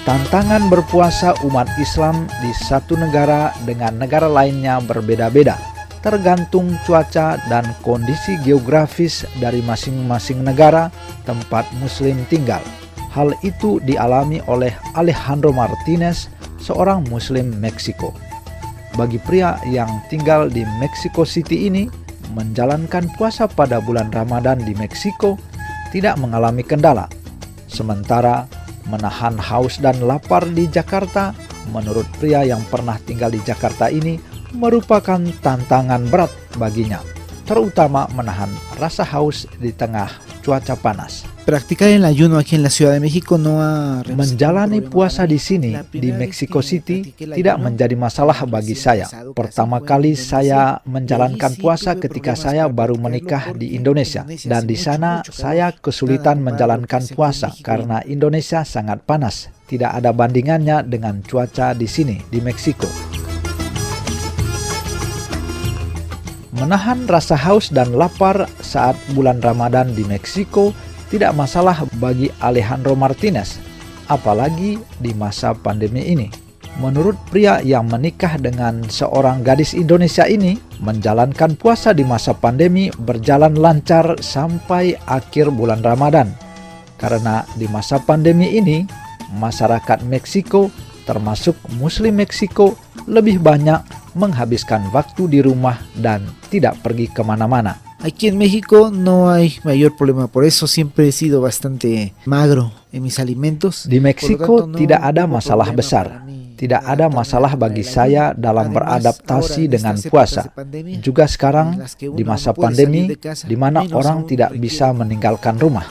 Tantangan berpuasa umat Islam di satu negara dengan negara lainnya berbeda-beda, tergantung cuaca dan kondisi geografis dari masing-masing negara tempat Muslim tinggal. Hal itu dialami oleh Alejandro Martinez, seorang Muslim Meksiko. Bagi pria yang tinggal di Mexico City ini, menjalankan puasa pada bulan Ramadan di Meksiko tidak mengalami kendala. Sementara menahan haus dan lapar di Jakarta, menurut pria yang pernah tinggal di Jakarta ini, merupakan tantangan berat baginya, terutama menahan rasa haus di tengah cuaca panas. Practicar el ayuno aquí en la Ciudad de México no ha Menjalani puasa di sini, di Mexico City, tidak menjadi masalah bagi saya. Pertama kali saya menjalankan puasa ketika saya baru menikah di Indonesia. Dan di sana saya kesulitan menjalankan puasa karena Indonesia sangat panas. Tidak ada bandingannya dengan cuaca di sini, di Meksiko. Menahan rasa haus dan lapar saat bulan Ramadan di Meksiko tidak masalah bagi Alejandro Martinez, apalagi di masa pandemi ini. Menurut pria yang menikah dengan seorang gadis Indonesia ini, menjalankan puasa di masa pandemi berjalan lancar sampai akhir bulan Ramadan. Karena di masa pandemi ini, masyarakat Meksiko, termasuk Muslim Meksiko, lebih banyak menghabiskan waktu di rumah dan tidak pergi kemana-mana. Aquí en México no hay mayor problema, por eso siempre he sido bastante magro en mis alimentos. Di Meksiko tidak ada masalah besar. Tidak ada masalah bagi saya dalam beradaptasi dengan puasa. Juga sekarang di masa pandemi, di mana orang tidak bisa meninggalkan rumah.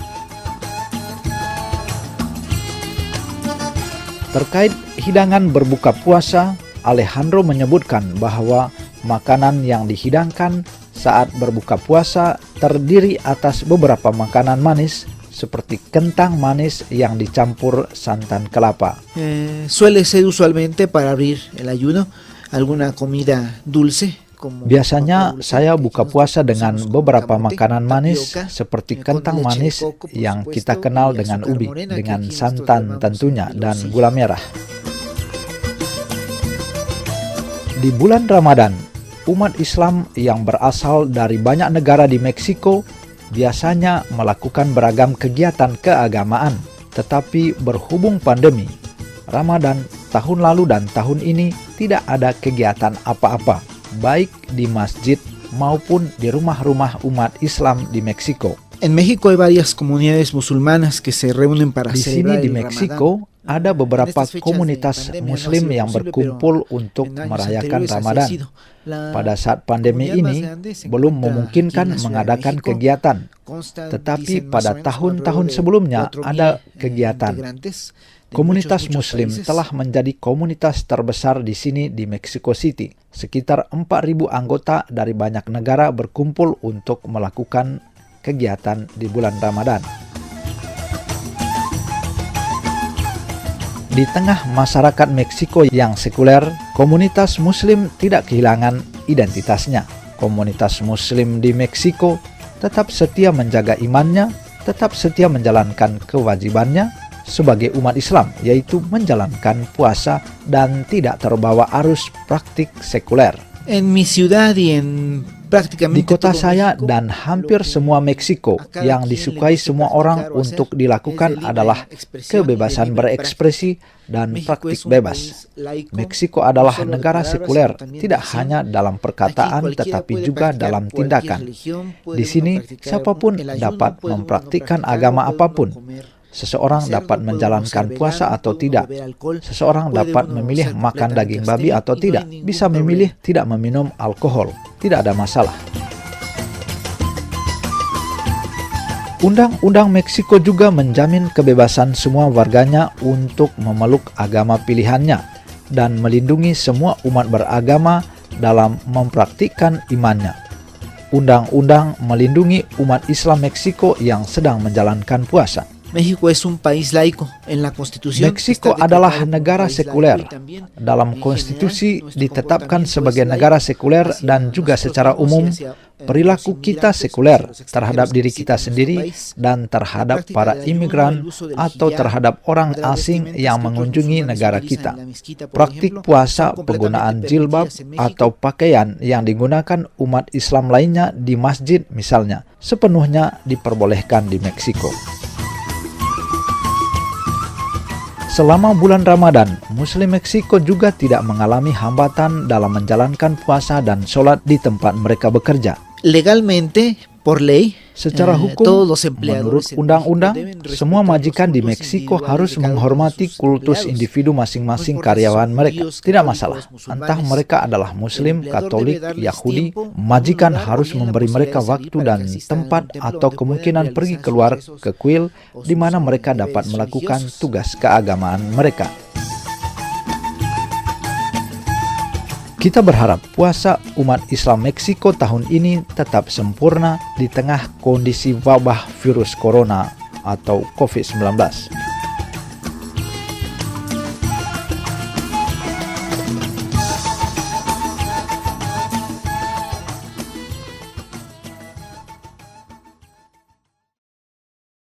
Terkait hidangan berbuka puasa, Alejandro menyebutkan bahwa makanan yang dihidangkan saat berbuka puasa terdiri atas beberapa makanan manis seperti kentang manis yang dicampur santan kelapa. Suele ser usualmente para abrir el ayuno alguna comida dulce. Biasanya saya buka puasa dengan beberapa makanan manis seperti kentang manis yang kita kenal dengan ubi, dengan santan tentunya dan gula merah. Di bulan Ramadan, umat Islam yang berasal dari banyak negara di Meksiko biasanya melakukan beragam kegiatan keagamaan. Tetapi berhubung pandemi, Ramadan tahun lalu dan tahun ini tidak ada kegiatan apa-apa, baik di masjid maupun di rumah-rumah umat Islam di Meksiko. En México hay varias comunidades musulmanas que se reúnen para Di sini celebrar di el Meksiko ada beberapa komunitas Muslim yang berkumpul untuk merayakan Ramadan. Pada saat pandemi ini belum memungkinkan mengadakan kegiatan, tetapi pada tahun-tahun sebelumnya ada kegiatan. Komunitas Muslim telah menjadi komunitas terbesar di sini di Mexico City. Sekitar 4.000 anggota dari banyak negara berkumpul untuk melakukan kegiatan di bulan Ramadan. Di tengah masyarakat Meksiko yang sekuler, komunitas Muslim tidak kehilangan identitasnya. Komunitas Muslim di Meksiko tetap setia menjaga imannya, tetap setia menjalankan kewajibannya sebagai umat Islam, yaitu menjalankan puasa dan tidak terbawa arus praktik sekuler. En mi ciudad y en Di kota saya dan hampir semua Meksiko, yang disukai semua orang untuk dilakukan adalah kebebasan berekspresi dan praktik bebas. Meksiko adalah negara sekuler, tidak hanya dalam perkataan tetapi juga dalam tindakan. Di sini, siapapun dapat mempraktikkan agama apapun. Seseorang dapat menjalankan puasa atau tidak. Seseorang dapat memilih makan daging babi atau tidak. Bisa memilih tidak meminum alkohol. Tidak ada masalah. Undang-undang Meksiko juga menjamin kebebasan semua warganya untuk memeluk agama pilihannya dan melindungi semua umat beragama dalam mempraktikkan imannya. Undang-undang melindungi umat Islam Meksiko yang sedang menjalankan puasa. México es un país laico. En la Constitución Meksiko está adalah decretado como negara país laico sekuler. y también, Dalam en konstitusi general, nuestro ditetapkan comportamiento sebagai es negara laico sekuler hacia dan juga nosotros secara mismos y umum hacia, perilaku los kita inmigrantes, sekuler hacia los terhadap extranjeros que diri visiten kita nuestro sendiri país. dan La terhadap práctica para del ayuno, imigran el uso del atau hijab, terhadap orang de las asing vestimentas yang que otros mengunjungi musulmanes negara utilizan kita. en la mezquita, por Praktik ejemplo, puasa, son completamente penggunaan permitidas jilbab en México. atau pakaian yang digunakan umat Islam lainnya di masjid misalnya, sepenuhnya diperbolehkan di Meksiko. Selama bulan Ramadan, Muslim Meksiko juga tidak mengalami hambatan dalam menjalankan puasa dan sholat di tempat mereka bekerja. Legalmente, por ley, Secara hukum, todos los empleadores menurut en undang-undang, México deben semua respetar majikan los di cultos Meksiko individuales harus de cada uno de menghormati sus kultus empleados. individu masing-masing No importa si karyawan son mereka. judíos, Tidak católicos, masalah, musulmanes, entah mereka adalah el Muslim, empleador Katolik, debe darles Yahudi, tiempo, majikan un lugar harus o bien la memberi mereka posibilidad de waktu salir para dan que asistan a tempat algún templo atau donde puedan kemungkinan pergi realizar keluar sus rezos ke kuil o di mana sus mereka dapat deberes melakukan religiosos. tugas keagamaan mereka. Kita berharap puasa umat Islam Meksiko tahun ini tetap sempurna di tengah kondisi wabah virus corona atau COVID-19.